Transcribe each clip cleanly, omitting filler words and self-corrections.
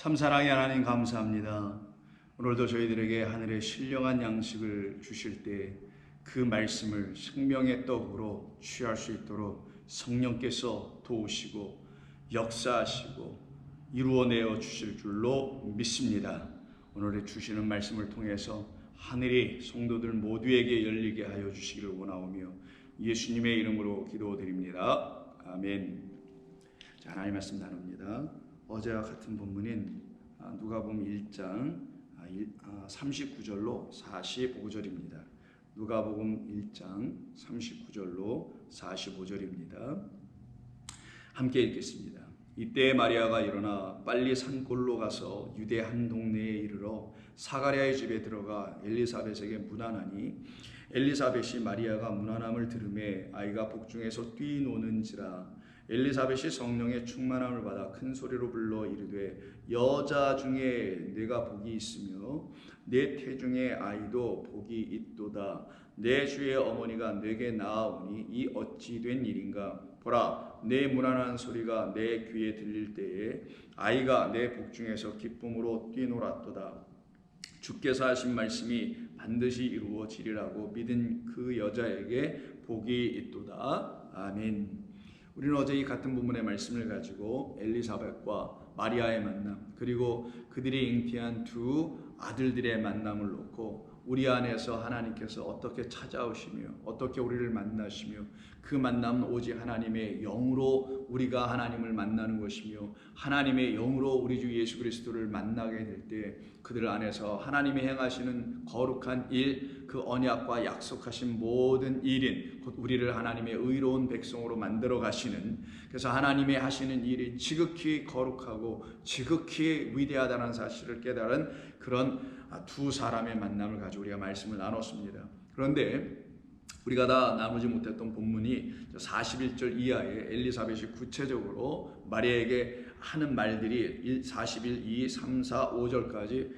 참 사랑의 하나님 감사합니다. 오늘도 저희들에게 하늘의 신령한 양식을 주실 때 그 말씀을 생명의 떡으로 취할 수 있도록 성령께서 도우시고 역사하시고 이루어내어 주실 줄로 믿습니다. 오늘 주시는 말씀을 통해서 하늘이 성도들 모두에게 열리게 하여 주시기를 원하오며 예수님의 이름으로 기도드립니다. 아멘. 자, 하나님 말씀 나눕니다. 어제와 같은 본문인 누가복음 1장 39절로 45절입니다. 누가복음 1장 39절로 45절입니다. 함께 읽겠습니다. 이때 마리아가 일어나 빨리 산골로 가서 유대 한 동네에 이르러 사가랴의 집에 들어가 엘리사벳에게 문안하니 엘리사벳이 마리아가 문안함을 들으매 아이가 복중에서 뛰노는지라. 엘리사벳이 성령의 충만함을 받아 큰 소리로 불러 이르되 여자 중에 내가 복이 있으며 내 태중의 아이도 복이 있도다. 내 주의 어머니가 내게 나아오니 이 어찌 된 일인가. 보라, 내 문안한 소리가 내 귀에 들릴 때에 아이가 내 복중에서 기쁨으로 뛰놀았도다. 주께서 하신 말씀이 반드시 이루어지리라고 믿은 그 여자에게 복이 있도다. 아멘. 우리는 어제 이 같은 본문의 말씀을 가지고 엘리사벳과 마리아의 만남, 그리고 그들이 잉태한 두 아들들의 만남을 놓고 우리 안에서 하나님께서 어떻게 찾아오시며 어떻게 우리를 만나시며 그 만남은 오직 하나님의 영으로 우리가 하나님을 만나는 것이며 하나님의 영으로 우리 주 예수 그리스도를 만나게 될 때 그들 안에서 하나님이 행하시는 거룩한 일, 그 언약과 약속하신 모든 일인 곧 우리를 하나님의 의로운 백성으로 만들어 가시는, 그래서 하나님의 하시는 일이 지극히 거룩하고 지극히 위대하다는 사실을 깨달은 그런 두 사람의 만남을 가지고 우리가 말씀을 나눴습니다. 그런데 우리가 다 나누지 못했던 본문이 41절 이하에 엘리사벳이 구체적으로 마리아에게 하는 말들이 41, 2, 3, 4, 5절까지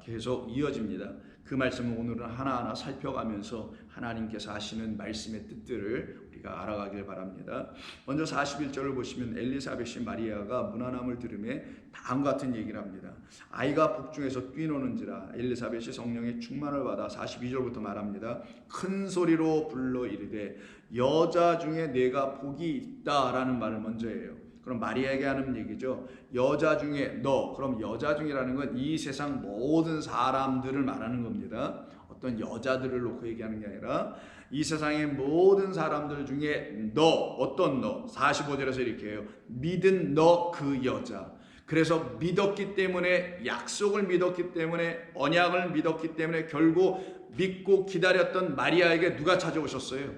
계속 이어집니다. 그 말씀을 오늘은 하나하나 살펴가면서 하나님께서 하시는 말씀의 뜻들을 우리가 알아가길 바랍니다. 먼저 41절을 보시면 엘리사벳이 마리아가 문안함을 들으며 다음과 같은 얘기를 합니다. 아이가 복중에서 뛰노는지라. 엘리사벳이 성령의 충만을 받아 42절부터 말합니다. 큰 소리로 불러 이르되 여자 중에 내가 복이 있다라는 말을 먼저 해요. 그럼 마리아에게 하는 얘기죠. 여자 중에 너, 그럼 여자 중이라는 건 이 세상 모든 사람들을 말하는 겁니다. 어떤 여자들을 놓고 얘기하는 게 아니라 이 세상의 모든 사람들 중에 너, 어떤 너, 45절에서 이렇게 해요. 믿은 너 그 여자. 그래서 믿었기 때문에, 약속을 믿었기 때문에, 언약을 믿었기 때문에 결국 믿고 기다렸던 마리아에게 누가 찾아오셨어요?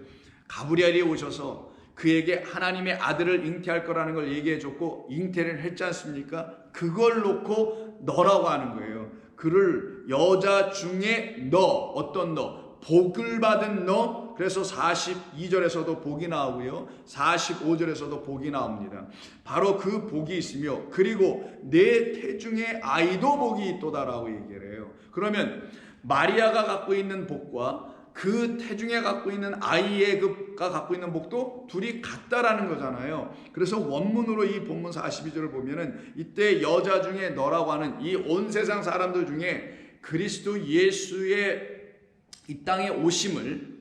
가브리엘이 오셔서 그에게 하나님의 아들을 잉태할 거라는 걸 얘기해 줬고 잉태를 했지 않습니까? 그걸 놓고 너라고 하는 거예요. 그를 여자 중에 너, 어떤 너, 복을 받은 너. 그래서 42절에서도 복이 나오고요 45절에서도 복이 나옵니다. 바로 그 복이 있으며 그리고 내 태중의 아이도 복이 있도다라고 얘기를 해요. 그러면 마리아가 갖고 있는 복과 그 태중에 갖고 있는 아이가 갖고 있는 복도 둘이 같다라는 거잖아요. 그래서 원문으로 이 본문 42절을 보면은 이때 여자 중에 너라고 하는 이 온 세상 사람들 중에 그리스도 예수의 이 땅에 오심을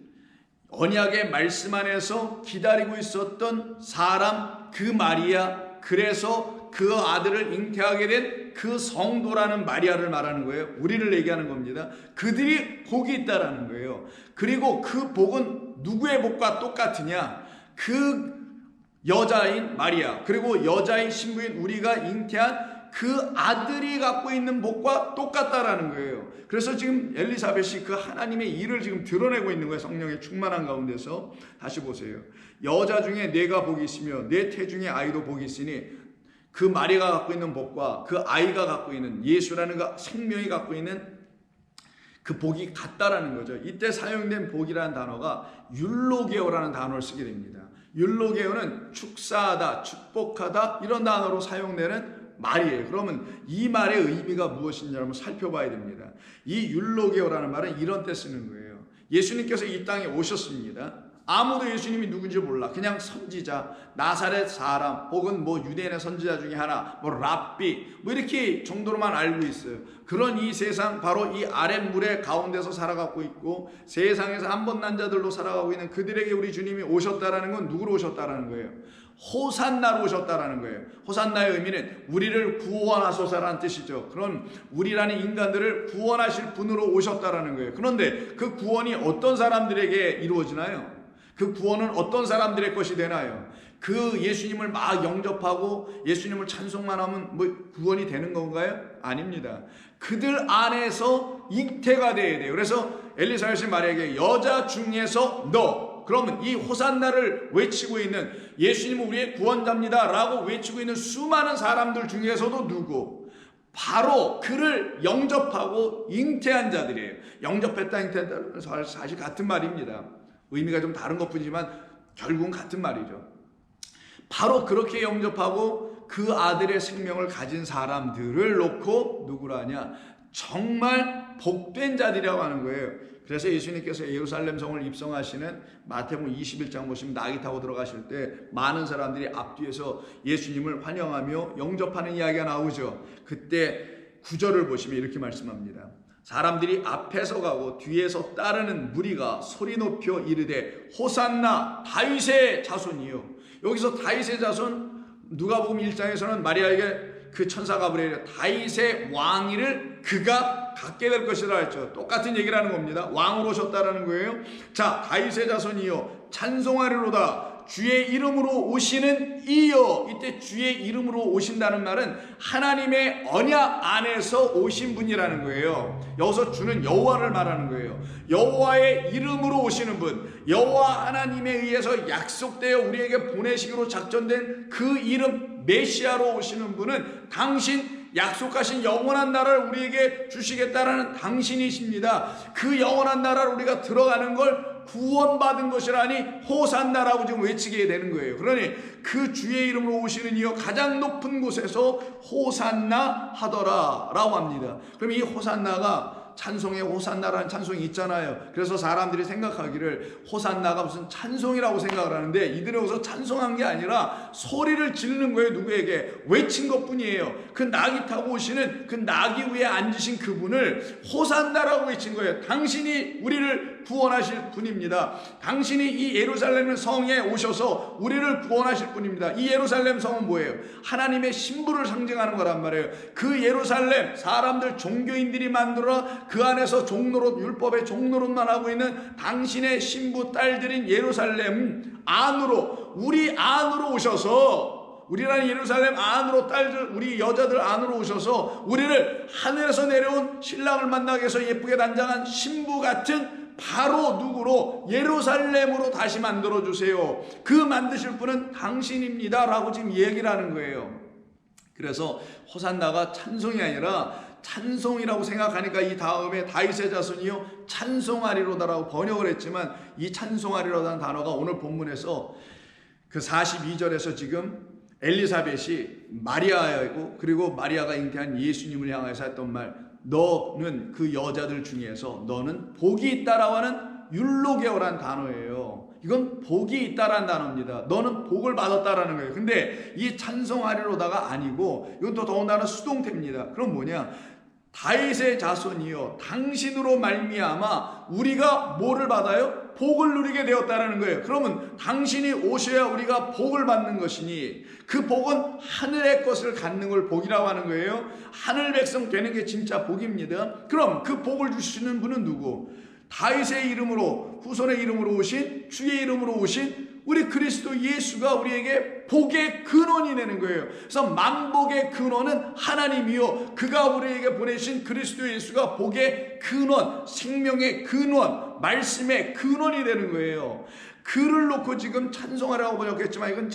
언약의 말씀 안에서 기다리고 있었던 사람, 그 마리아, 그래서 그 아들을 잉태하게 된 그 성도라는 마리아를 말하는 거예요. 우리를 얘기하는 겁니다. 그들이 복이 있다라는 거예요. 그리고 그 복은 누구의 복과 똑같으냐? 그 여자인 마리아, 그리고 여자인 신부인 우리가 잉태한 그 아들이 갖고 있는 복과 똑같다라는 거예요. 그래서 지금 엘리사벳이 그 하나님의 일을 지금 드러내고 있는 거예요. 성령의 충만한 가운데서. 다시 보세요. 여자 중에 내가 복이 있으며 내 태중에 아이도 복이 있으니 그 마리아가 갖고 있는 복과 그 아이가 갖고 있는 예수라는 그 생명이 갖고 있는 그 복이 같다라는 거죠. 이때 사용된 복이라는 단어가 율로게오라는 단어를 쓰게 됩니다. 율로게오는 축사하다, 축복하다 이런 단어로 사용되는 말이에요. 그러면 이 말의 의미가 무엇인지 한번 살펴봐야 됩니다. 이 율로게오라는 말은 이런 때 쓰는 거예요. 예수님께서 이 땅에 오셨습니다. 아무도 예수님이 누군지 몰라. 그냥 선지자, 나사렛 사람, 혹은 뭐 유대인의 선지자 중에 하나, 뭐 랍비, 뭐 이렇게 정도로만 알고 있어요. 그런 이 세상, 바로 이 아랫물의 가운데서 살아가고 있고 세상에서 한 번 난 자들로 살아가고 있는 그들에게 우리 주님이 오셨다라는 건 누구로 오셨다라는 거예요? 호산나로 오셨다라는 거예요. 호산나의 의미는 우리를 구원하소서라는 뜻이죠. 그런 우리라는 인간들을 구원하실 분으로 오셨다라는 거예요. 그런데 그 구원이 어떤 사람들에게 이루어지나요? 그 구원은 어떤 사람들의 것이 되나요? 그 예수님을 막 영접하고 예수님을 찬송만 하면 뭐 구원이 되는 건가요? 아닙니다. 그들 안에서 잉태가 돼야 돼요. 그래서 엘리사벳이 마리아에게 여자 중에서 너, 그러면 이 호산나를 외치고 있는 예수님은 우리의 구원자입니다 라고 외치고 있는 수많은 사람들 중에서도 누구? 바로 그를 영접하고 잉태한 자들이에요. 영접했다 잉태했다는 사실 같은 말입니다. 의미가 좀 다른 것뿐이지만 결국은 같은 말이죠. 바로 그렇게 영접하고 그 아들의 생명을 가진 사람들을 놓고 누구라냐? 정말 복된 자들이라고 하는 거예요. 그래서 예수님께서 예루살렘 성을 입성하시는 마태복음 21장 보시면 나귀 타고 들어가실 때 많은 사람들이 앞뒤에서 예수님을 환영하며 영접하는 이야기가 나오죠. 그때 9절을 보시면 이렇게 말씀합니다. 사람들이 앞에서 가고 뒤에서 따르는 무리가 소리 높여 이르되 호산나 다윗의 자손이요. 여기서 다윗의 자손, 누가복음 1장에서는 마리아에게 그 천사 가브리엘이 다윗의 왕위를 그가 갖게 될 것이라 했죠. 똑같은 얘기를 하는 겁니다. 왕으로 오셨다라는 거예요. 자, 다윗의 자손이요 찬송하리로다 주의 이름으로 오시는 이여. 이때 주의 이름으로 오신다는 말은 하나님의 언약 안에서 오신 분이라는 거예요. 여기서 주는 여호와를 말하는 거예요. 여호와의 이름으로 오시는 분, 여호와 하나님에 의해서 약속되어 우리에게 보내시기로 작전된 그 이름 메시아로 오시는 분은 당신 약속하신 영원한 나라를 우리에게 주시겠다라는 당신이십니다. 그 영원한 나라를 우리가 들어가는 걸 구원받은 것이라니 호산나라고 지금 외치게 되는 거예요. 그러니 그 주의 이름으로 오시는 이여 가장 높은 곳에서 호산나 하더라 라고 합니다. 그럼 이 호산나가 찬송에 호산나라는 찬송이 있잖아요. 그래서 사람들이 생각하기를 호산나가 무슨 찬송이라고 생각을 하는데 이들이 여기서 찬송한 게 아니라 소리를 지르는 거예요. 누구에게? 외친 것뿐이에요. 그 나귀 타고 오시는 그 나귀 위에 앉으신 그분을 호산나라고 외친 거예요. 당신이 우리를 구원하실 분입니다. 당신이 이 예루살렘 성에 오셔서 우리를 구원하실 분입니다. 이 예루살렘 성은 뭐예요? 하나님의 신부를 상징하는 거란 말이에요. 그 예루살렘 사람들 종교인들이 만들어 그 안에서 종노릇, 율법의 종노릇만 하고 있는 당신의 신부 딸들인 예루살렘 안으로, 우리 안으로 오셔서, 우리라는 예루살렘 안으로 딸들, 우리 여자들 안으로 오셔서 우리를 하늘에서 내려온 신랑을 만나기 위해서 예쁘게 단장한 신부 같은 바로 누구로? 예루살렘으로 다시 만들어주세요. 그 만드실 분은 당신입니다 라고 지금 얘기를 하는 거예요. 그래서 호산나가 찬송이 아니라 찬송이라고 생각하니까 이 다음에 다윗의 자손이요 찬송하리로다라고 번역을 했지만 이 찬송하리로다는 단어가 오늘 본문에서 그 42절에서 지금 엘리사벳이 마리아이고 그리고 마리아가 잉태한 예수님을 향해서 했던 말, 너는 그 여자들 중에서 너는 복이 있다라고 하는 율로게오란 단어예요. 이건 복이 있다라는 단어입니다. 너는 복을 받았다라는 거예요. 근데 이 찬송하리로다가 아니고 이건 또 더군다나 수동태입니다. 그럼 뭐냐? 다윗의 자손이요 당신으로 말미암아 우리가 뭐를 받아요? 복을 누리게 되었다라는 거예요. 그러면 당신이 오셔야 우리가 복을 받는 것이니 그 복은 하늘의 것을 갖는 걸 복이라고 하는 거예요. 하늘 백성 되는 게 진짜 복입니다. 그럼 그 복을 주시는 분은 누구? 다윗의 이름으로, 후손의 이름으로 오신, 주의 이름으로 오신 우리 그리스도 예수가 우리에게 복의 근원이 되는 거예요. 그래서 만복의 근원은 하나님이요 그가 우리에게 보내신 그리스도 예수가 복의 근원, 생명의 근원, 말씀의 근원이 되는 거예요. 그를 놓고 지금 찬송하라고 번역했지만 이건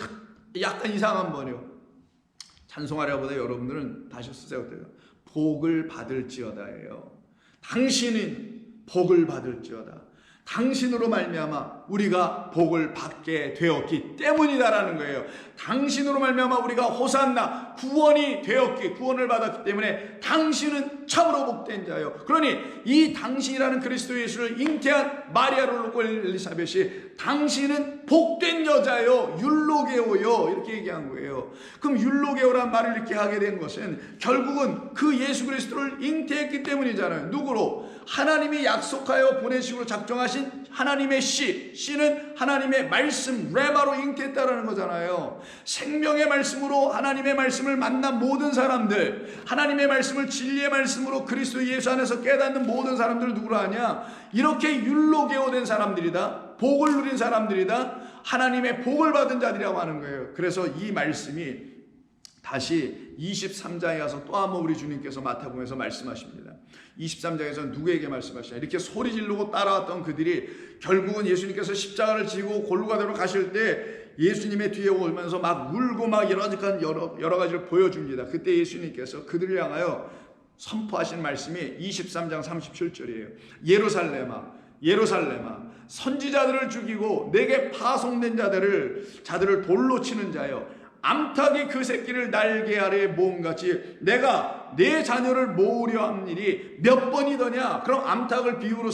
약간 이상한 번역. 찬송하라보다 여러분들은 다시 쓰세요. 복을 받을지어다예요. 당신은 복을 받을지어다. 당신으로 말미암아 우리가 복을 받게 되었기 때문이다라는 거예요. 당신으로 말미암아 우리가 호산나 구원을 받았기 때문에 당신은 참으로 복된 자요. 그러니 이 당신이라는 그리스도 예수를 잉태한 마리아를 놓고 엘리사벳이 당신은 복된 여자요, 율로게오요, 이렇게 얘기한 거예요. 그럼 율로게오란 말을 이렇게 하게 된 것은 결국은 그 예수 그리스도를 잉태했기 때문이잖아요. 누구로? 하나님이 약속하여 보내시기로 작정하신 하나님의 씨는 하나님의 말씀, 레마로 잉태했다라는 거잖아요. 생명의 말씀으로 하나님의 말씀을 만난 모든 사람들, 하나님의 말씀을 진리의 말씀으로 그리스도 예수 안에서 깨닫는 모든 사람들 누구로 하냐? 이렇게 율로게오 된 사람들이다, 복을 누린 사람들이다, 하나님의 복을 받은 자들이라고 하는 거예요. 그래서 이 말씀이 다시 23장에 가서 또 한번 우리 주님께서 마태복음에서 말씀하십니다. 23장에서 누구에게 말씀하시냐? 이렇게 소리 지르고 따라왔던 그들이 결국은 예수님께서 십자가를 지고 골고가다로 가실 때 예수님의 뒤에 오면서 막 울고 막 여러 가지를 보여줍니다. 그때 예수님께서 그들을 향하여 선포하신 말씀이 23장 37절이에요. 예루살렘아 선지자들을 죽이고 내게 파송된 자들을 돌로 치는 자여, 암탉이 그 새끼를 날개 아래에 모음같이 내가 내 자녀를 모으려 한 일이 몇 번이더냐? 그럼 암탉을 비유로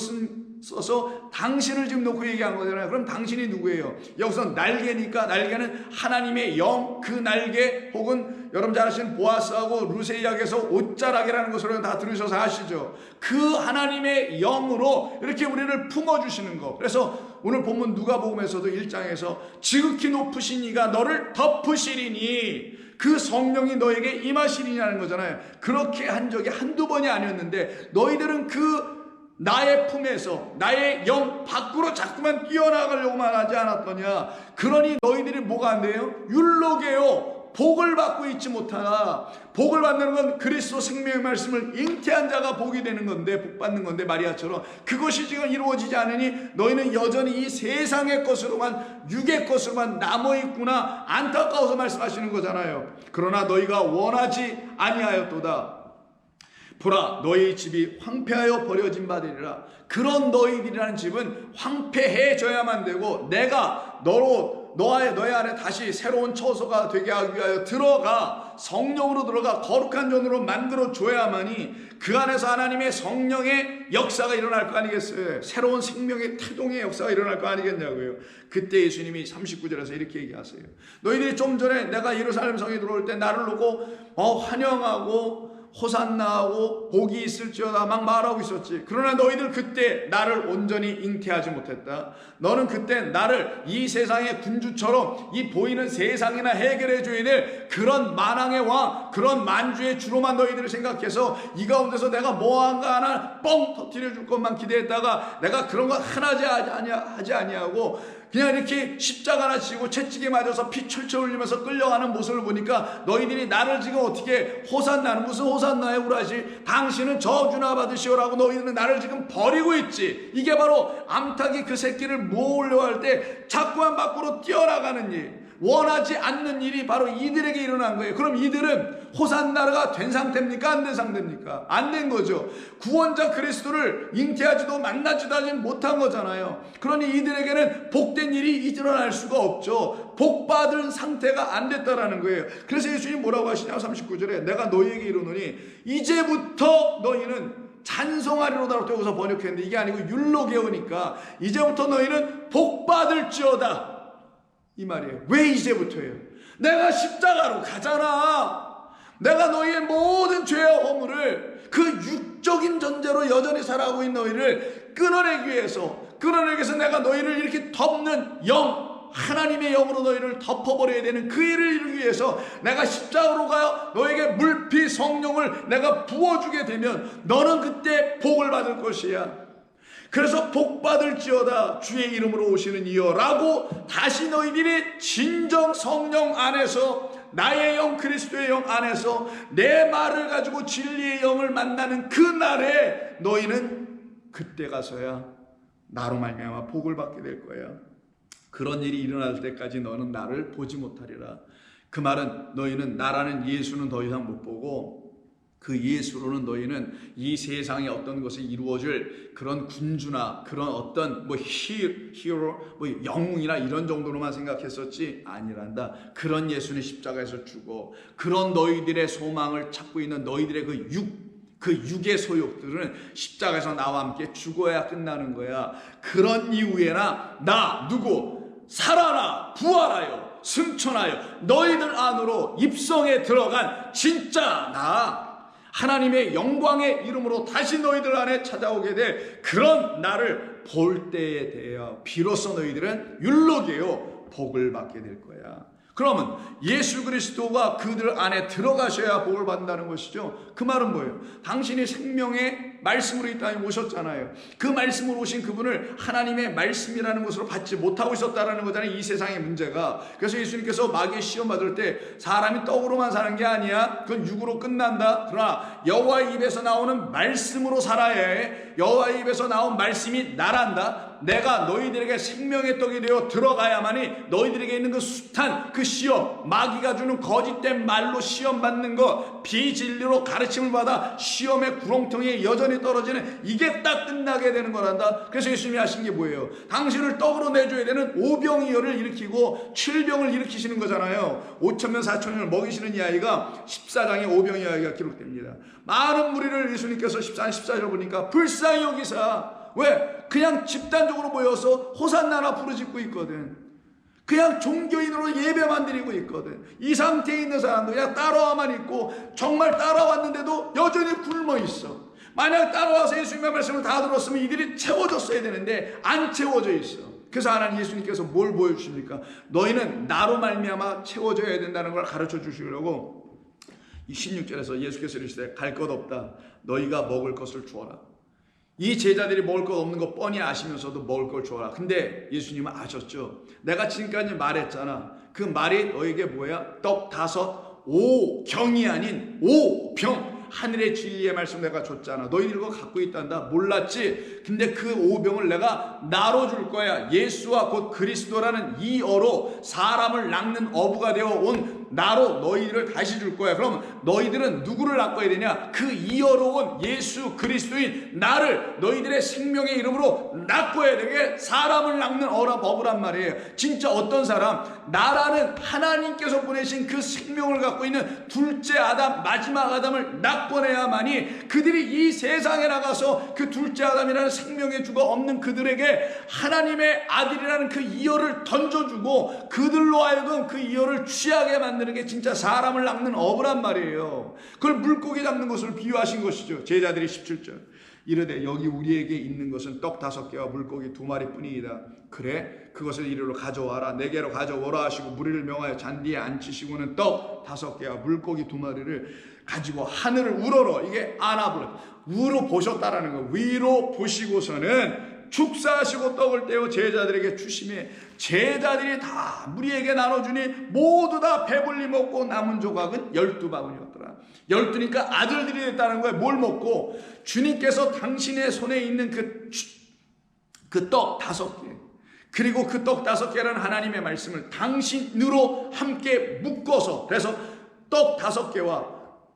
써서 당신을 지금 놓고 얘기한 거잖아요. 그럼 당신이 누구예요? 여기서 날개니까 날개는 하나님의 영, 그 날개, 혹은 여러분 잘 아시는 보아스하고 루세 이야기에서 옷자락이라는 것으로 다 들으셔서 아시죠? 그 하나님의 영으로 이렇게 우리를 품어주시는 거. 그래서 오늘 본문 누가복음에서도 1장에서 지극히 높으신 이가 너를 덮으시리니 그 성령이 너에게 임하시리냐는 거잖아요. 그렇게 한 적이 한두 번이 아니었는데 너희들은 그 나의 품에서 나의 영 밖으로 자꾸만 뛰어나가려고만 하지 않았더냐. 그러니 너희들이 뭐가 안 돼요? 율로게요, 복을 받고 있지 못하나. 복을 받는 건 그리스도 생명의 말씀을 잉태한 자가 복이 되는 건데, 복 받는 건데, 마리아처럼 그것이 지금 이루어지지 않으니 너희는 여전히 이 세상의 것으로만, 육의 것으로만 남아있구나, 안타까워서 말씀하시는 거잖아요. 그러나 너희가 원하지 아니하였도다. 보라, 너희 집이 황폐하여 버려진 바 되리라. 그런 너희들이라는 집은 황폐해져야만 되고, 내가 너희 안에 다시 새로운 처소가 되게 하기 위하여 성령으로 들어가 거룩한 존으로 만들어 줘야만이 그 안에서 하나님의 성령의 역사가 일어날 거 아니겠어요? 새로운 생명의 태동의 역사가 일어날 거 아니겠냐고요. 그때 예수님이 39절에서 이렇게 얘기하세요. 너희들이 좀 전에 내가 예루살렘 성에 들어올 때 나를 놓고 환영하고 호산나하고 복이 있을지어다 막 말하고 있었지. 그러나 너희들 그때 나를 온전히 잉태하지 못했다. 너는 그때 나를 이 세상의 군주처럼 이 보이는 세상이나 해결해 줘야 될 그런 만왕의 왕, 그런 만주의 주로만 너희들을 생각해서 이 가운데서 내가 뭐한가 하나 뻥 터뜨려 줄 것만 기대했다가 내가 그런 거 하나 하지 아니하고 그냥 이렇게 십자가나 지고 채찍에 맞아서 피 철철 흘리면서 끌려가는 모습을 보니까 너희들이 나를 지금 어떻게 호산나는, 무슨 호산나에 우라시, 당신은 저주나 받으시오라고 너희들은 나를 지금 버리고 있지. 이게 바로 암탉이 그 새끼를 모으려고 할 때 자꾸만 밖으로 뛰어나가는 일, 원하지 않는 일이 바로 이들에게 일어난 거예요. 그럼 이들은 호산나가 된 상태입니까? 안 된 상태입니까? 안 된 거죠. 구원자 그리스도를 잉태하지도 만나지도 하지 못한 거잖아요. 그러니 이들에게는 복된 일이 일어날 수가 없죠. 복받은 상태가 안 됐다라는 거예요. 그래서 예수님 뭐라고 하시냐? 39절에 내가 너희에게 이르노니 이제부터 너희는 찬송하리로다라고 여기서 번역했는데 이게 아니고 율로게오니까 이제부터 너희는 복받을지어다 이 말이에요. 왜 이제부터예요? 내가 십자가로 가잖아. 내가 너희의 모든 죄와 허물을, 그 육적인 존재로 여전히 살아가고 있는 너희를 끊어내기 위해서 내가 너희를 이렇게 덮는 영, 하나님의 영으로 너희를 덮어버려야 되는 그 일을 이루기 위해서 내가 십자가로 가요 너에게 물피 성령을 내가 부어주게 되면 너는 그때 복을 받을 것이야. 그래서 복받을지어다 주의 이름으로 오시는 이여 라고 다시 너희들이 진정 성령 안에서, 나의 영 그리스도의 영 안에서 내 말을 가지고 진리의 영을 만나는 그 날에 너희는 그때 가서야 나로 말미암아 복을 받게 될 거야. 그런 일이 일어날 때까지 너는 나를 보지 못하리라. 그 말은 너희는 나라는 예수는 더 이상 못 보고 그 예수로는 너희는 이 세상에 어떤 것이 이루어질 그런 군주나 그런 어떤 히어로, 영웅이나 이런 정도로만 생각했었지 아니란다. 그런 예수는 십자가에서 죽어 그런 너희들의 소망을 찾고 있는 너희들의 그 육의 소욕들은 십자가에서 나와 함께 죽어야 끝나는 거야. 그런 이후에나 나 누구 살아나 부활하여 승천하여 너희들 안으로 입성에 들어간 진짜 나 하나님의 영광의 이름으로 다시 너희들 안에 찾아오게 될 그런 나를 볼 때에 대하여 비로소 너희들은 율록이요 복을 받게 될 거야. 그러면 예수 그리스도가 그들 안에 들어가셔야 복을 받는다는 것이죠. 그 말은 뭐예요? 당신이 생명의 말씀으로 이 땅에 오셨잖아요. 그 말씀으로 오신 그분을 하나님의 말씀이라는 것으로 받지 못하고 있었다는 거잖아요. 이 세상의 문제가. 그래서 예수님께서 마귀의 시험 받을 때 사람이 떡으로만 사는 게 아니야. 그건 육으로 끝난다. 그러나 여호와의 입에서 나오는 말씀으로 살아야 해. 여호와의 입에서 나온 말씀이 나란다. 내가 너희들에게 생명의 떡이 되어 들어가야만이 너희들에게 있는 그 숱한 그 시험, 마귀가 주는 거짓된 말로 시험 받는 거, 비진리로 가르침을 받아 시험의 구렁텅이에 여전히 떨어지는 이게 딱 끝나게 되는 거란다. 그래서 예수님이 하신 게 뭐예요? 당신을 떡으로 내줘야 되는 오병이어를 일으키고 7병을 일으키시는 거잖아요. 5,000명 4,000명을 먹이시는 이 아이가 14장에 오병이어가 기록됩니다. 많은 무리를 예수님께서 14장 14절 보니까 불쌍히 여기사. 왜? 그냥 집단적으로 모여서 호산나나 부르짖고 있거든. 그냥 종교인으로 예배만 드리고 있거든. 이 상태에 있는 사람도 그냥 따라와만 있고 정말 따라왔는데도 여전히 굶어 있어. 만약 따라와서 예수님의 말씀을 다 들었으면 이들이 채워졌어야 되는데 안 채워져 있어. 그래서 하나님 예수님께서 뭘 보여주십니까? 너희는 나로 말미암아 채워져야 된다는 걸 가르쳐 주시려고 이 16절에서 예수께서 이르시되 갈 것 없다. 너희가 먹을 것을 주어라. 이 제자들이 먹을 것 없는 거 뻔히 아시면서도 먹을 걸 주어라. 근데 예수님은 아셨죠. 내가 지금까지 말했잖아. 그 말이 너에게 뭐야? 떡 5, 5경이 아닌 5병. 하늘의 진리의 말씀 내가 줬잖아. 너희들 그거 갖고 있단다. 몰랐지? 근데 그 5병을 내가 나로 줄 거야. 예수와 곧 그리스도라는 이 어로 사람을 낚는 어부가 되어 온 나로 너희들을 다시 줄 거야. 그럼 너희들은 누구를 낚아야 되냐? 그 이어로 온 예수 그리스도인 나를 너희들의 생명의 이름으로 낚아야 되게 사람을 낚는 어부란 말이에요. 진짜 어떤 사람? 나라는 하나님께서 보내신 그 생명을 갖고 있는 둘째 아담, 마지막 아담을 낚아내야만이 그들이 이 세상에 나가서 그 둘째 아담이라는 생명의 주가 없는 그들에게 하나님의 아들이라는 그 이어를 던져주고 그들로 하여금 그 이어를 취하게 만드는 게 진짜 사람을 낚는 어부란 말이에요. 그걸 물고기 잡는 것을 비유하신 것이죠. 제자들이 17절 이르되 여기 우리에게 있는 것은 떡 5개와 물고기 2마리 뿐이니이다. 그래 그것을 이리로 가져와라. 내게로 가져오라 하시고 무리를 명하여 잔디에 앉히시고는 떡 5개와 물고기 2마리를 가지고 하늘을 우러러, 이게 아나브라, 우로 보셨다라는 거. 위로 보시고서는 축사하시고 떡을 떼어 제자들에게 주시매 제자들이 다 무리에게 나눠주니 모두 다 배불리 먹고 남은 조각은 12바구니였더라. 12니까 아들들이 됐다는 거예요. 뭘 먹고? 주님께서 당신의 손에 있는 그 떡 5개, 그리고 그 떡 5개라는 하나님의 말씀을 당신으로 함께 묶어서, 그래서 떡 5개와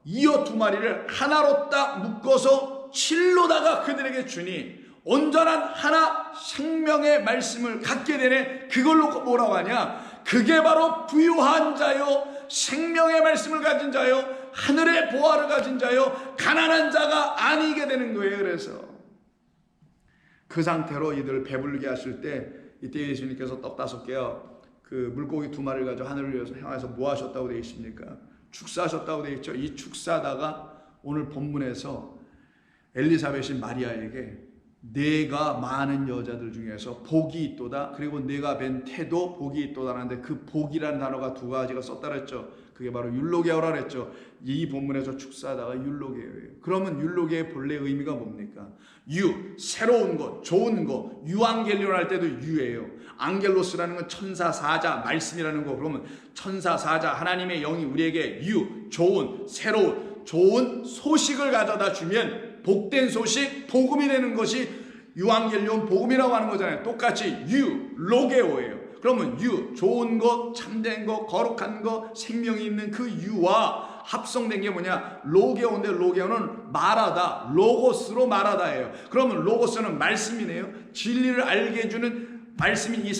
이어 2마리를 하나로 딱 묶어서 실로다가 그들에게 주니 온전한 하나 생명의 말씀을 갖게 되네. 그걸로 뭐라고 하냐? 그게 바로 부유한 자요, 생명의 말씀을 가진 자요, 하늘의 보화를 가진 자요, 가난한 자가 아니게 되는 거예요. 그래서 그 상태로 이들을 배불리게 하실 때 이때 예수님께서 떡 5개와 그 물고기 2마리를 가지고 하늘을 향해서 뭐 하셨다고 되어 있습니까? 축사하셨다고 되어 있죠. 이 축사다가 오늘 본문에서 엘리사벳이 마리아에게 내가 많은 여자들 중에서 복이 있도다, 그리고 내가 뵌 태도 복이 있도다 하는데 그 복이라는 단어가 2가지가 썼다 그랬죠. 그게 바로 율로게오라 그랬죠. 이 본문에서 축사다가 율로게오예요. 그러면 율로게의 본래 의미가 뭡니까? 새로운 것, 좋은 것. 유앙겔리온 할 때도 유예요. 앙겔로스라는 건 천사, 사자, 말씀이라는 거. 그러면 천사, 사자, 하나님의 영이 우리에게 좋은, 새로운, 좋은 소식을 가져다 주면 복된 소식, 복음이 되는 것이 유앙겔리온 복음이라고 하는 거잖아요. 똑같이 로게오예요. 그러면 좋은 것, 참된 것, 거룩한 것, 생명이 있는 그 유와 합성된 게 뭐냐? 로게오인데 로게오는 말하다, 로고스로 말하다예요. 그러면 로고스는 말씀이네요. 진리를 알게 해주는 말씀인 이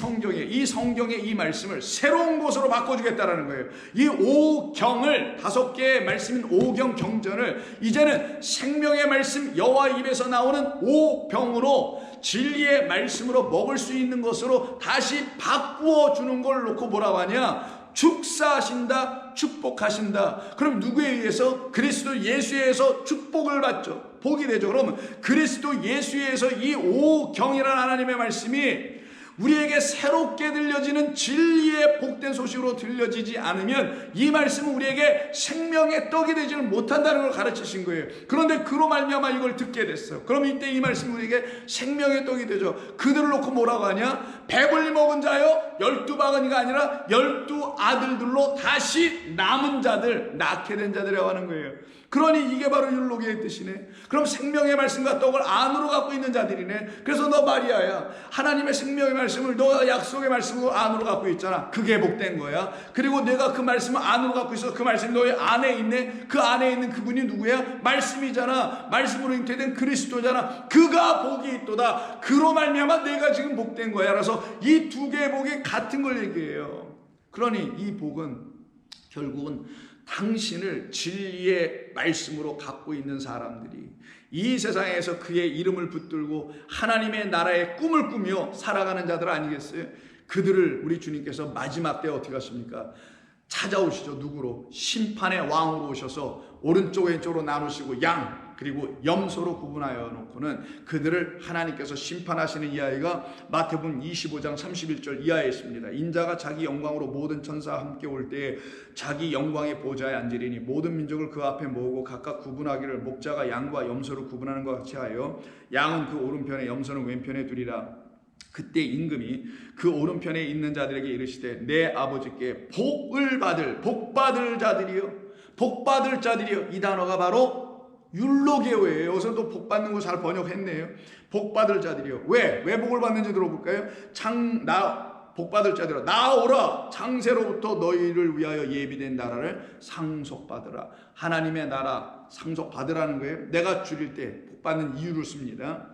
성경의 이 말씀을 새로운 것으로 바꿔주겠다라는 거예요. 이 오경을, 5개의 말씀인 오경 경전을 이제는 생명의 말씀 여호와 입에서 나오는 오병으로, 진리의 말씀으로 먹을 수 있는 것으로 다시 바꾸어 주는 걸 놓고 뭐라고 하냐? 축사하신다, 축복하신다. 그럼 누구에 의해서? 그리스도 예수에 의해서 축복을 받죠. 복이 되죠. 그러면 그리스도 예수에 의해서 이 오경이라는 하나님의 말씀이 우리에게 새롭게 들려지는 진리의 복된 소식으로 들려지지 않으면 이 말씀은 우리에게 생명의 떡이 되지는 못한다는 걸 가르치신 거예요. 그런데 그로 말미암아 이걸 듣게 됐어요. 그럼 이때 이 말씀은 우리에게 생명의 떡이 되죠. 그들을 놓고 뭐라고 하냐? 배불리 먹은 자요 12바구니가 아니라 12아들들로 다시 남은 자들, 낳게 된 자들이라고 하는 거예요. 그러니 이게 바로 율로게의 뜻이네. 그럼 생명의 말씀과 떡을 안으로 갖고 있는 자들이네. 그래서 너 마리아야, 하나님의 생명의 말씀을 너가 약속의 말씀으로 안으로 갖고 있잖아. 그게 복된 거야. 그리고 내가 그 말씀을 안으로 갖고 있어. 그 말씀이 너의 안에 있네. 그 안에 있는 그분이 누구야? 말씀이잖아. 말씀으로 잉태된 그리스도잖아. 그가 복이 있도다. 그로 말미암아 내가 지금 복된 거야. 그래서 이 2개의 복이 같은 걸 얘기해요. 그러니 이 복은 결국은 당신을 진리의 말씀으로 갖고 있는 사람들이 이 세상에서 그의 이름을 붙들고 하나님의 나라의 꿈을 꾸며 살아가는 자들 아니겠어요? 그들을 우리 주님께서 마지막 때 어떻게 하십니까? 찾아오시죠. 누구로? 심판의 왕으로 오셔서 오른쪽 왼쪽으로 나누시고 양 그리고 염소로 구분하여 놓고는 그들을 하나님께서 심판하시는 이야기가 마태복음 25장 31절 이하에 있습니다. 인자가 자기 영광으로 모든 천사와 함께 올 때에 자기 영광의 보좌에 앉으리니 모든 민족을 그 앞에 모으고 각각 구분하기를 목자가 양과 염소를 구분하는 것 같이 하여 양은 그 오른편에 염소는 왼편에 두리라. 그때 임금이 그 오른편에 있는 자들에게 이르시되 내 아버지께 복을 받을 복받을 자들이요 복받을 자들이요. 이 단어가 바로 율로게오예요. 여기서 또 복받는 거 잘 번역했네요. 복받을 자들이요. 왜 복을 받는지 들어볼까요? 복받을 자들아 나오라. 창세로부터 너희를 위하여 예비된 나라를 상속받으라. 하나님의 나라 상속받으라는 거예요. 내가 줄일 때 복받는 이유를 씁니다.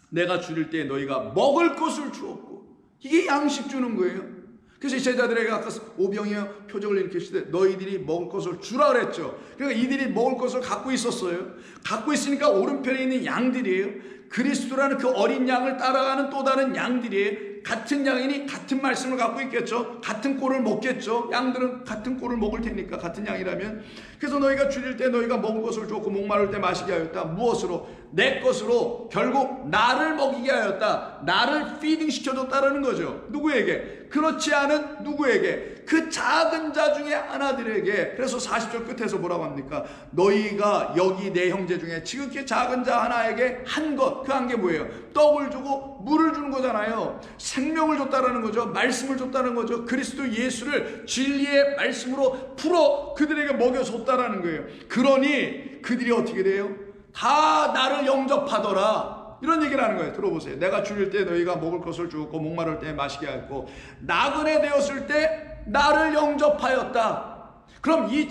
내가 줄일 때 너희가 먹을 것을 주었고, 이게 양식 주는 거예요. 그래서 제자들에게 아까 오병이어 표적을 일으키시되 너희들이 먹을 것을 주라 그랬죠. 그러니까 이들이 먹을 것을 갖고 있었어요. 갖고 있으니까 오른편에 있는 양들이에요. 그리스도라는 그 어린 양을 따라가는 또 다른 양들이에요. 같은 양이니 같은 말씀을 갖고 있겠죠. 같은 꼴을 먹겠죠. 양들은 같은 꼴을 먹을 테니까, 같은 양이라면. 그래서 너희가 줄일 때 너희가 먹을 것을 주었고 목마를 때 마시게 하였다. 무엇으로? 내 것으로. 결국 나를 먹이게 하였다. 나를 피딩 시켜줬다라는 거죠. 누구에게? 그렇지 않은 누구에게? 그 작은 자 중에 하나들에게. 그래서 40절 끝에서 뭐라고 합니까? 너희가 여기 내 형제 중에 지극히 작은 자 하나에게 한 것, 그 한 게 뭐예요? 떡을 주고 물을 주는 거잖아요. 생명을 줬다라는 거죠. 말씀을 줬다는 거죠. 그리스도 예수를 진리의 말씀으로 풀어 그들에게 먹여줬다라는 거예요. 그러니 그들이 어떻게 돼요? 다 나를 영접하더라. 이런 얘기를 하는 거예요. 들어보세요. 내가 줄일 때 너희가 먹을 것을 주었고 목마를 때 마시게 하였고 나그네 되었을 때 나를 영접하였다. 그럼 이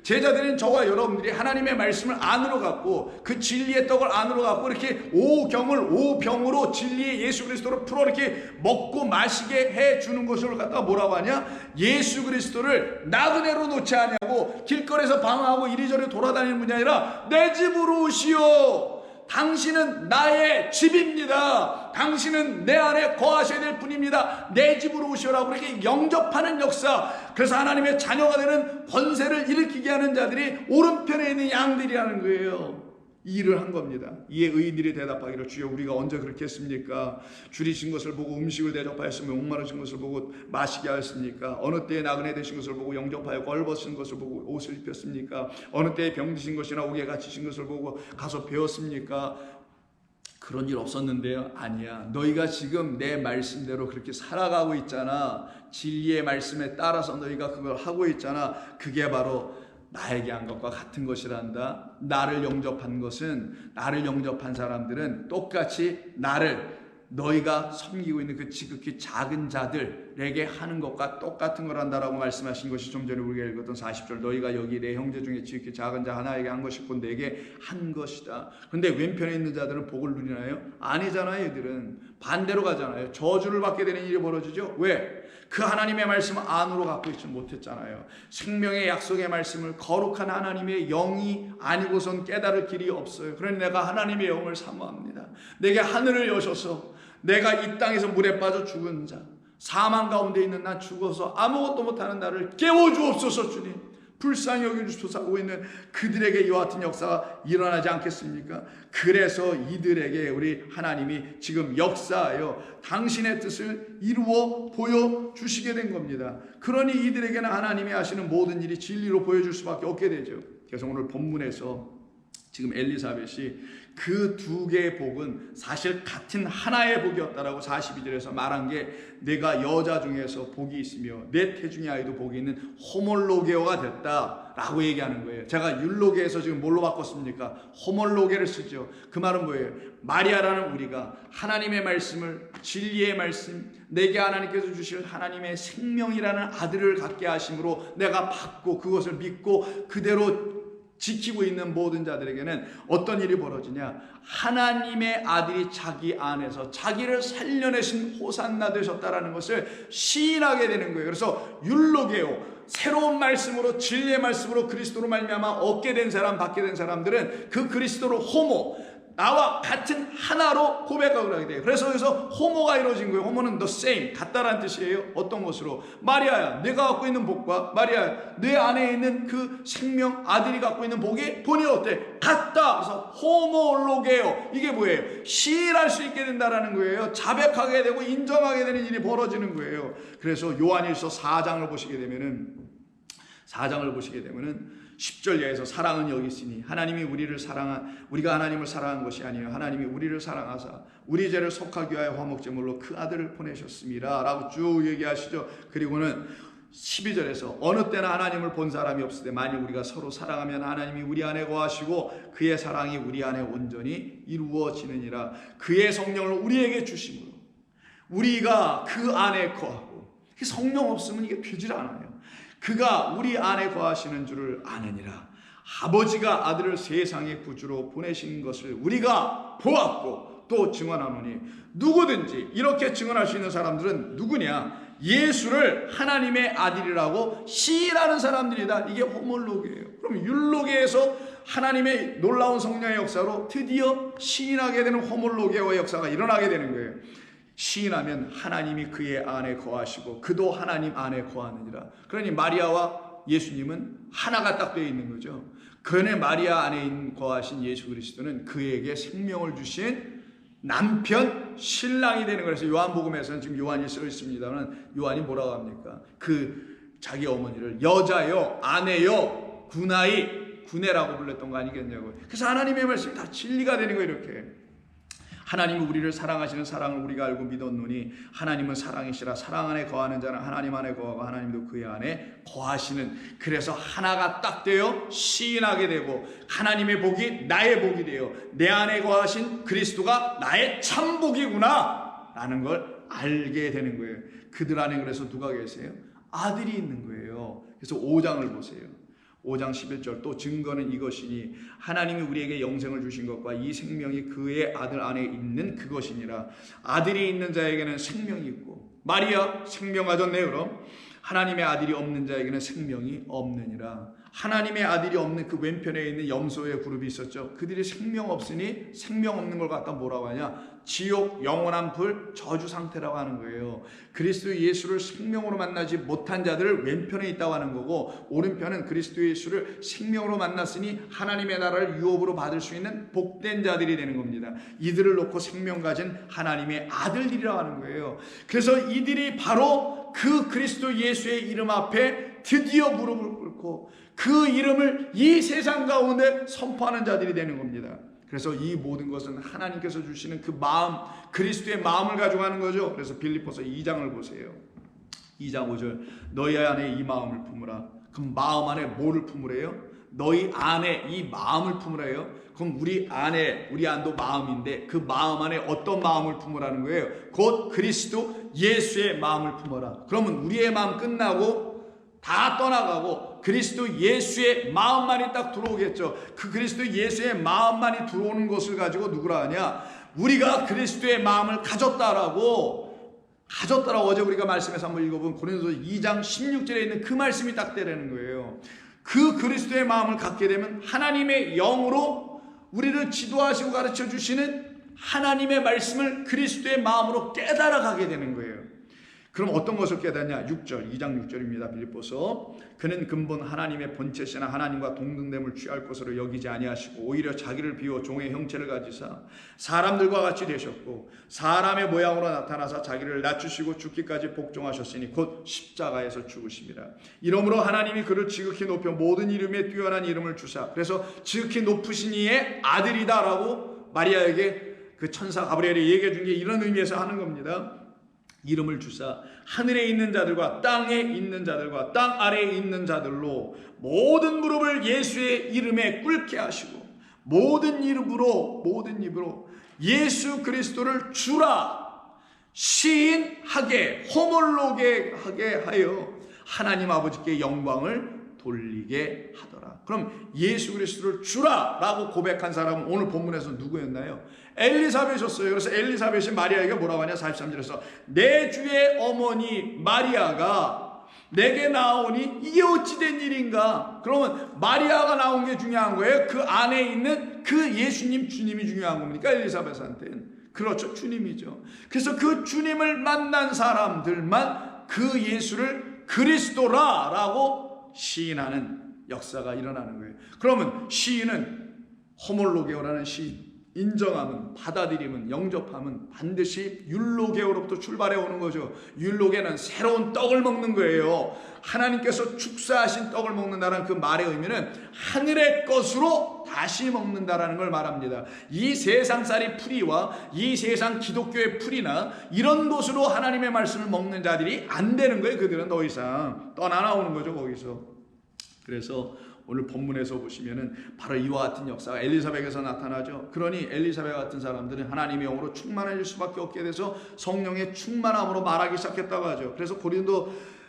제자들은 저와 여러분들이 하나님의 말씀을 안으로 갖고 그 진리의 떡을 안으로 갖고 이렇게 오경을 오병으로 진리의 예수 그리스도를 풀어 이렇게 먹고 마시게 해주는 것을 갖다가 뭐라고 하냐? 예수 그리스도를 나그네로 놓지 않냐고. 길거리에서 방황하고 이리저리 돌아다니는 분이 아니라 내 집으로 오시오. 당신은 나의 집입니다. 당신은 내 안에 거하셔야 될 분입니다. 내 집으로 오시오라고 그렇게 영접하는 역사. 그래서 하나님의 자녀가 되는 권세를 일으키게 하는 자들이 오른편에 있는 양들이라는 거예요. 이 일을 한 겁니다. 이에 의인들이 대답하기를 주여 우리가 언제 그렇게 했습니까? 줄이신 것을 보고 음식을 대접하였으며 목마르신 것을 보고 마시게 하였습니까? 어느 때에 나그네 되신 것을 보고 영접하여 꼴벗은 것을 보고 옷을 입혔습니까? 어느 때에 병드신 것이나 옥에 갇히신 것을 보고 가서 배웠습니까? 그런 일 없었는데요. 아니야. 너희가 지금 내 말씀대로 그렇게 살아가고 있잖아. 진리의 말씀에 따라서 너희가 그걸 하고 있잖아. 그게 바로 나에게 한 것과 같은 것이란다. 나를 영접한 사람들은 똑같이 나를 너희가 섬기고 있는 그 지극히 작은 자들에게 하는 것과 똑같은 거란다라고 말씀하신 것이 좀 전에 우리가 읽었던 40절. 너희가 여기 내 형제 중에 지극히 작은 자 하나에게 한 것이 곧 내게 한 것이다. 그런데 왼편에 있는 자들은 복을 누리나요? 아니잖아요. 얘들은 반대로 가잖아요. 저주를 받게 되는 일이 벌어지죠. 왜? 그 하나님의 말씀을 안으로 갖고 있지 못했잖아요. 생명의 약속의 말씀을 거룩한 하나님의 영이 아니고선 깨달을 길이 없어요. 그러니 내가 하나님의 영을 사모합니다. 내게 하늘을 여셔서 내가 이 땅에서 물에 빠져 죽은 자, 사망 가운데 있는 나 죽어서 아무것도 못하는 나를 깨워주옵소서. 주님 불쌍히 여겨주소서 하고 있는 그들에게 이와 같은 역사가 일어나지 않겠습니까? 그래서 이들에게 우리 하나님이 지금 역사하여 당신의 뜻을 이루어 보여주시게 된 겁니다. 그러니 이들에게는 하나님이 하시는 모든 일이 진리로 보여줄 수밖에 없게 되죠. 그래서 오늘 본문에서 지금 엘리사벳이 그 두 개의 복은 사실 같은 하나의 복이었다라고 42절에서 말한 게 내가 여자 중에서 복이 있으며 내 태중의 아이도 복이 있는 호몰로게오가 됐다라고 얘기하는 거예요. 제가 율로게에서 지금 뭘로 바꿨습니까? 호몰로게를 쓰죠. 그 말은 뭐예요? 마리아라는 우리가 하나님의 말씀을, 진리의 말씀, 내게 하나님께서 주실 하나님의 생명이라는 아들을 갖게 하심으로 내가 받고 그것을 믿고 그대로 지키고 있는 모든 자들에게는 어떤 일이 벌어지냐? 하나님의 아들이 자기 안에서 자기를 살려내신 호산나 되셨다라는 것을 시인하게 되는 거예요. 그래서 율로게오, 새로운 말씀으로, 진리의 말씀으로 그리스도로 말미암아 얻게 된 사람, 받게 된 사람들은 그 그리스도로 호모, 나와 같은 하나로 고백하고 하게 돼요. 그래서 여기서 호모가 이루어진 거예요. 호모는 the same, 같다라는 뜻이에요. 어떤 것으로? 마리아야, 내가 갖고 있는 복과 마리아야, 내 안에 있는 그 생명, 아들이 갖고 있는 복이 본이 어때? 같다. 그래서 호모로게요. 이게 뭐예요? 시인할 수 있게 된다라는 거예요. 자백하게 되고 인정하게 되는 일이 벌어지는 거예요. 그래서 요한일서 4장을 보시게 되면은 10절 이하에서 사랑은 여기 있으니 하나님이 우리가 하나님을 사랑한 것이 아니에요. 하나님이 우리를 사랑하사 우리 죄를 속하기 위하여 화목제물로 그 아들을 보내셨습니다 라고 쭉 얘기하시죠. 그리고는 12절에서 어느 때나 하나님을 본 사람이 없을 때 만일 우리가 서로 사랑하면 하나님이 우리 안에 거하시고 그의 사랑이 우리 안에 온전히 이루어지느니라. 그의 성령을 우리에게 주심으로 우리가 그 안에 거하고, 성령 없으면 이게 되질 않아요. 그가 우리 안에 거하시는 줄을 아느니라. 아버지가 아들을 세상의 구주로 보내신 것을 우리가 보았고 또 증언하노니. 누구든지 이렇게 증언할 수 있는 사람들은 누구냐? 예수를 하나님의 아들이라고 시인하는 사람들이다. 이게 호몰로게예요. 그럼 율로게에서 하나님의 놀라운 성령의 역사로 드디어 시인하게 되는 호몰로게의 역사가 일어나게 되는 거예요. 시인하면 하나님이 그의 안에 거하시고 그도 하나님 안에 거하느니라. 그러니 마리아와 예수님은 하나가 딱 되어 있는 거죠. 그런데 마리아 안에 거하신 예수 그리스도는 그에게 생명을 주신 남편, 신랑이 되는 거라서 요한복음에서는 지금 요한이 써 있습니다만 요한이 뭐라고 합니까? 그 자기 어머니를 여자요, 아내요, 구내라고 불렀던 거 아니겠냐고요. 그래서 하나님의 말씀이 다 진리가 되는 거예요. 이렇게 하나님은 우리를 사랑하시는 사랑을 우리가 알고 믿었노니 하나님은 사랑이시라. 사랑 안에 거하는 자는 하나님 안에 거하고 하나님도 그의 안에 거하시는. 그래서 하나가 딱 되어 시인하게 되고 하나님의 복이 나의 복이 되어 내 안에 거하신 그리스도가 나의 참복이구나 라는 걸 알게 되는 거예요. 그들 안에 그래서 누가 계세요? 아들이 있는 거예요. 그래서 5장을 보세요. 5장 11절 또 증거는 이것이니 하나님이 우리에게 영생을 주신 것과 이 생명이 그의 아들 안에 있는 그것이니라. 아들이 있는 자에게는 생명이 있고 마리아 생명 가졌네. 그럼 하나님의 아들이 없는 자에게는 생명이 없느니라. 하나님의 아들이 없는 그 왼편에 있는 염소의 그룹이 있었죠. 그들이 생명 없으니 생명 없는 걸 갖다 뭐라고 하냐? 지옥, 영원한 불, 저주 상태라고 하는 거예요. 그리스도 예수를 생명으로 만나지 못한 자들을 왼편에 있다고 하는 거고 오른편은 그리스도 예수를 생명으로 만났으니 하나님의 나라를 유업으로 받을 수 있는 복된 자들이 되는 겁니다. 이들을 놓고 생명 가진 하나님의 아들들이라고 하는 거예요. 그래서 이들이 바로 그 그리스도 예수의 이름 앞에 드디어 무릎을 꿇고 그 이름을 이 세상 가운데 선포하는 자들이 되는 겁니다. 그래서 이 모든 것은 하나님께서 주시는 그 마음, 그리스도의 마음을 가지고 하는 거죠. 그래서 빌립보서 2장을 보세요. 2장 5절 너희 안에 이 마음을 품으라. 그럼 마음 안에 뭐를 품으래요? 너희 안에 이 마음을 품으래요. 그럼 우리 안도 마음인데 그 마음 안에 어떤 마음을 품으라는 거예요? 곧 그리스도 예수의 마음을 품어라. 그러면 우리의 마음 끝나고 다 떠나가고 그리스도 예수의 마음만이 딱 들어오겠죠. 그 그리스도 예수의 마음만이 들어오는 것을 가지고 누구라 하냐? 우리가 그리스도의 마음을 가졌다라고 어제 우리가 말씀에서 한번 읽어본 고린도서 2장 16절에 있는 그 말씀이 딱 되라는 거예요. 그 그리스도의 마음을 갖게 되면 하나님의 영으로 우리를 지도하시고 가르쳐 주시는 하나님의 말씀을 그리스도의 마음으로 깨달아 가게 되는 거예요. 그럼 어떤 것을 깨닫냐? 6절, 2장 6절입니다. 빌립보서. 그는 근본 하나님의 본체시나 하나님과 동등됨을 취할 것으로 여기지 아니하시고 오히려 자기를 비워 종의 형체를 가지사 사람들과 같이 되셨고 사람의 모양으로 나타나사 자기를 낮추시고 죽기까지 복종하셨으니 곧 십자가에서 죽으심이라. 이러므로 하나님이 그를 지극히 높여 모든 이름에 뛰어난 이름을 주사, 그래서 지극히 높으신 이의 아들이다라고 마리아에게 그 천사 가브리엘이 얘기해 준 게 이런 의미에서 하는 겁니다. 이름을 주사 하늘에 있는 자들과 땅에 있는 자들과 땅 아래에 있는 자들로 모든 무릎을 예수의 이름에 꿇게 하시고 모든 입으로 예수 그리스도를 주라 시인하게 호몰로게 하게 하여 하나님 아버지께 영광을 돌리게 하더라. 그럼 예수 그리스도를 주라라고 고백한 사람은 오늘 본문에서 누구였나요? 엘리사벳이었어요. 그래서 엘리사벳이 마리아에게 뭐라고 하냐? 43절에서 내 주의 어머니 마리아가 내게 나오니 이게 어찌 된 일인가? 그러면 마리아가 나온 게 중요한 거예요? 그 안에 있는 그 예수님 주님이 중요한 겁니까? 엘리사벳한테는. 그렇죠. 주님이죠. 그래서 그 주님을 만난 사람들만 그 예수를 그리스도라라고 시인하는 역사가 일어나는 거예요. 그러면 시인은 호몰로게오라는 시인, 인정함은, 받아들임은, 영접함은 반드시 율로게오로부터 출발해 오는 거죠. 율로게는 새로운 떡을 먹는 거예요. 하나님께서 축사하신 떡을 먹는다는 그 말의 의미는 하늘의 것으로 다시 먹는다라는 걸 말합니다. 이 세상살이 풀이와 이 세상 기독교의 풀이나 이런 것으로 하나님의 말씀을 먹는 자들이 안 되는 거예요. 그들은 더 이상 떠나 나오는 거죠, 거기서. 그래서 오늘 본문에서 보시면은 바로 이와 같은 역사가 엘리사벳에서 나타나죠. 그러니 엘리사벳 같은 사람들은 하나님의 영으로 충만해질 수밖에 없게 돼서 성령의 충만함으로 말하기 시작했다고 하죠. 그래서 고린도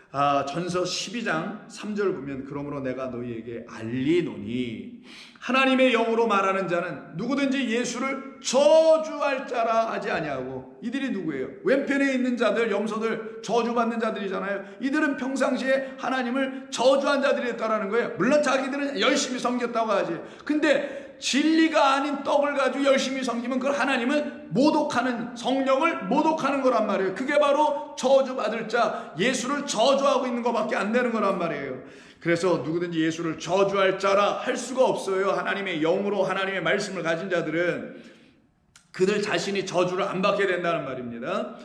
전서 12장 3절 보면 그러므로 내가 너희에게 알리노니 하나님의 영으로 말하는 자는 누구든지 예수를 저주할 자라 하지 아니하고. 이들이 누구예요? 왼편에 있는 자들, 염소들, 저주받는 자들이잖아요. 이들은 평상시에 하나님을 저주한 자들이었다라는 거예요. 물론 자기들은 열심히 섬겼다고 하지. 근데 진리가 아닌 떡을 가지고 열심히 섬기면 그걸 하나님을 모독하는, 성령을 모독하는 거란 말이에요. 그게 바로 저주받을 자, 예수를 저주하고 있는 것밖에 안 되는 거란 말이에요. 그래서 누구든지 예수를 저주할 자라 할 수가 없어요. 하나님의 영으로 하나님의 말씀을 가진 자들은 그들 자신이 저주를 안 받게 된다는 말입니다.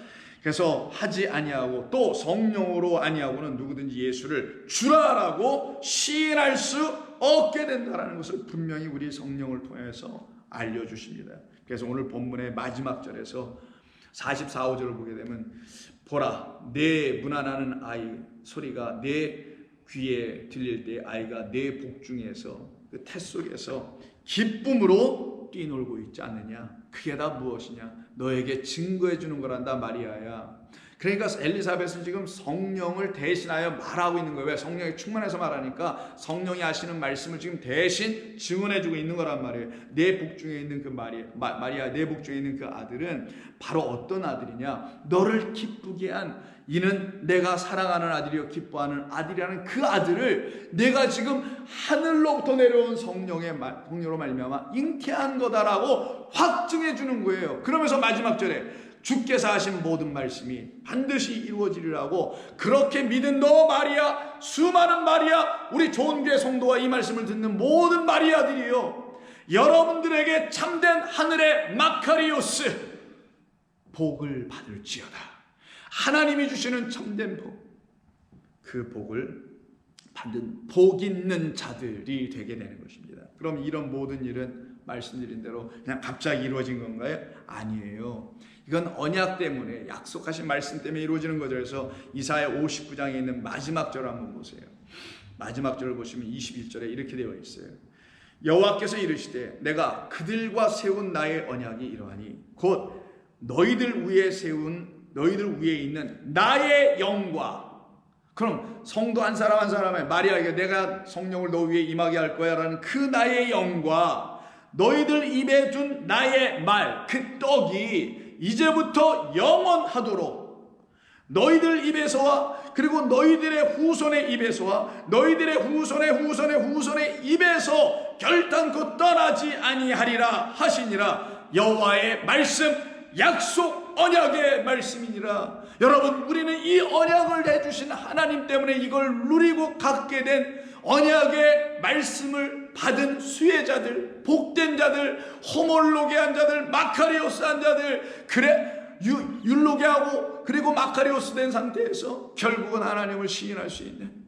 그래서 하지 아니하고 또 성령으로 아니하고는 누구든지 예수를 주라라고 시인할 수 얻게 된다는 것을 분명히 우리 성령을 통해서 알려주십니다. 그래서 오늘 본문의 마지막 절에서 44, 5절을 보게 되면 보라 내 문안하는 아이 소리가 내 귀에 들릴 때 아이가 내 복중에서 그 태 속에서 기쁨으로 뛰놀고 있지 않느냐. 그게 다 무엇이냐? 너에게 증거해 주는 거란다 마리아야. 그러니까 엘리사벳은 지금 성령을 대신하여 말하고 있는 거예요. 왜? 성령이 충만해서 말하니까 성령이 하시는 말씀을 지금 대신 증언해주고 있는 거란 말이에요. 내 복중에 있는 그 마리아, 내 복중에 있는 그 아들은 바로 어떤 아들이냐? 너를 기쁘게 한 이는 내가 사랑하는 아들이요 기뻐하는 아들이라는 그 아들을 내가 지금 하늘로부터 내려온 성령으로 말미암아 잉태한 거다라고 확증해 주는 거예요. 그러면서 마지막 절에 주께서 하신 모든 말씀이 반드시 이루어지리라고 그렇게 믿은 너 마리아, 수많은 마리아, 우리 좋은교회 성도와 이 말씀을 듣는 모든 마리아들이요, 여러분들에게 참된 하늘의 마카리오스 복을 받을지어다. 하나님이 주시는 참된 복, 그 복을 받은 복 있는 자들이 되게 되는 것입니다. 그럼 이런 모든 일은 말씀드린 대로 그냥 갑자기 이루어진 건가요? 아니에요. 이건 언약 때문에, 약속하신 말씀 때문에 이루어지는 거죠. 그래서 이사야 59장에 있는 마지막 절 한번 보세요. 마지막 절을 보시면 21절에 이렇게 되어 있어요. 여호와께서 이르시되 내가 그들과 세운 나의 언약이 이러하니 곧 너희들 위에 있는 나의 영과. 그럼 성도 한 사람 한 사람에 마리아에게 내가 성령을 너 위에 임하게 할 거야 라는 그 나의 영과 너희들 입에 준 나의 말, 그 떡이 이제부터 영원하도록 너희들 입에서와 그리고 너희들의 후손의 입에서와 너희들의 후손의 입에서 결단코 떠나지 아니하리라 하시니라. 여호와의 말씀, 약속, 언약의 말씀이니라. 여러분, 우리는 이 언약을 해주신 하나님 때문에 이걸 누리고 갖게 된 언약의 말씀을 받은 수혜자들, 복된 자들, 호몰로게한 자들, 마카리오스한 자들, 그래 율로게하고 그리고 마카리오스 된 상태에서 결국은 하나님을 시인할 수 있는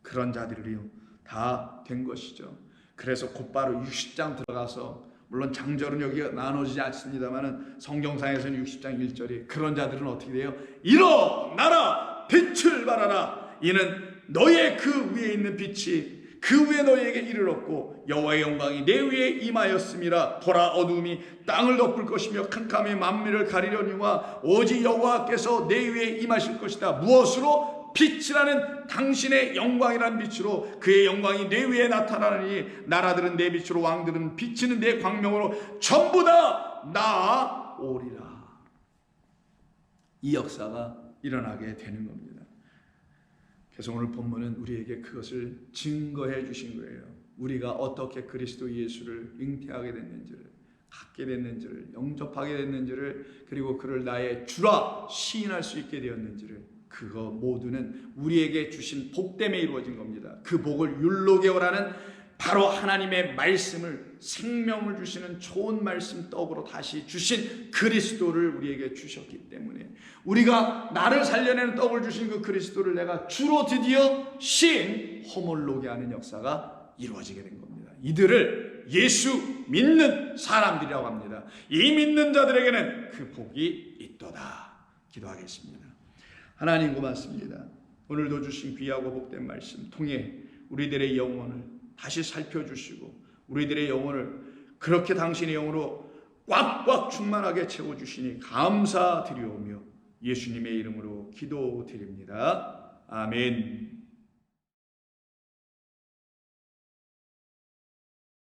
그런 자들이요 다 된 것이죠. 그래서 곧바로 60장 들어가서, 물론 장절은 여기가 나눠지지 않습니다만 성경상에서는 60장 1절이 그런 자들은 어떻게 돼요? 일어나라, 빛을 발하라. 이는 너의 그 위에 있는 빛이 그 위에 너희에게 이르렀고 여호와의 영광이 내 위에 임하였음이라. 보라, 어두움이 땅을 덮을 것이며 캄캄이 만민을 가리려니와 오직 여호와께서 내 위에 임하실 것이다. 무엇으로? 빛이라는 당신의 영광이라는 빛으로. 그의 영광이 내 위에 나타나니 나라들은 내 빛으로, 왕들은 비치는 내 광명으로 전부 다 나아오리라. 이 역사가 일어나게 되는 겁니다. 그래서 오늘 본문은 우리에게 그것을 증거해 주신 거예요. 우리가 어떻게 그리스도 예수를 잉태하게 됐는지를, 갖게 됐는지를, 영접하게 됐는지를, 그리고 그를 나의 주라 시인할 수 있게 되었는지를, 그거 모두는 우리에게 주신 복 때문에 이루어진 겁니다. 그 복을 율로게오라는 바로 하나님의 말씀을, 생명을 주시는 좋은 말씀 떡으로 다시 주신 그리스도를 우리에게 주셨기 때문에, 우리가 나를 살려내는 떡을 주신 그 그리스도를 내가 주로 드디어 신 호몰로게 하는 역사가 이루어지게 된 겁니다. 이들을 예수 믿는 사람들이라고 합니다. 이 믿는 자들에게는 그 복이 있도다. 기도하겠습니다. 하나님 고맙습니다. 오늘도 주신 귀하고 복된 말씀 통해 우리들의 영혼을 다시 살펴주시고 우리들의 영혼을 그렇게 당신의 영으로 꽉꽉 충만하게 채워주시니 감사드리오며 예수님의 이름으로 기도드립니다. 아멘.